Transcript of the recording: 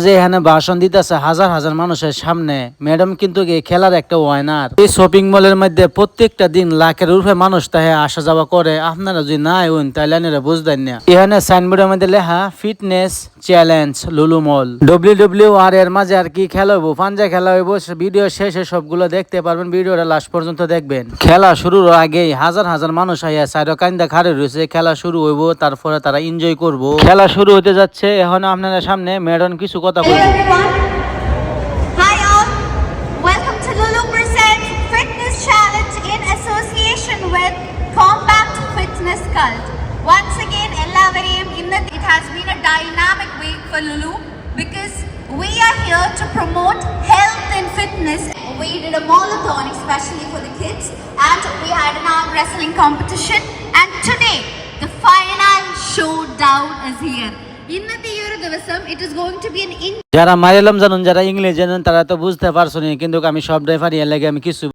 যে এখানে ভাষণ দিতেছে হাজার হাজার মানুষের সামনে, ম্যাডাম কিন্তু এই খেলার একটা ওয়াইনার। এই শপিং মলের মধ্যে প্রত্যেকটা দিন লাখের উপরে মানুষ তাহে আসা যাওয়া করে। আপনারা যদি না হন তাহলে আপনারা বুঝতেন না। এখানে সাইনবোর্ডের মধ্যে লেখা ফিটনেস চ্যালেঞ্জ লুলু মল। WWR এর মাঝে আর কি খেলা হইব, পাঞ্জা খেলা হইব। ভিডিও শেষে সবগুলো দেখতে পারবেন, ভিডিওটা লাস্ট পর্যন্ত দেখবেন। খেলা শুরুর আগেই হাজার হাজার মানুষ আইয়া সাইড কান্দা খাড়ে রয়েছে। খেলা শুরু হইব, তারপরে তারা এনজয় করব। খেলা শুরু হতে যাচ্ছে। এখন আপনাদের সামনে ম্যাডাম কিছু কথা Hello বলবো। everyone. Hi all. Welcome to Lulu Presents Fitness Challenge in association with Compact Fitness Cult. Once again, it has been a dynamic week for Lulu because we are here to promote health and fitness. We did a marathon especially for the kids and we had an arm wrestling competition and today the final showdown is here. ഇന്നത്തെ ഈ ഒരു ദിവസം it is going to be an যারা মারিয়ালাম জানুন, যারা English জানেন তারা তো বুঝতে পারছো নি, কিন্তু আমি সব ড্রাইভার লাগে আমি কিছু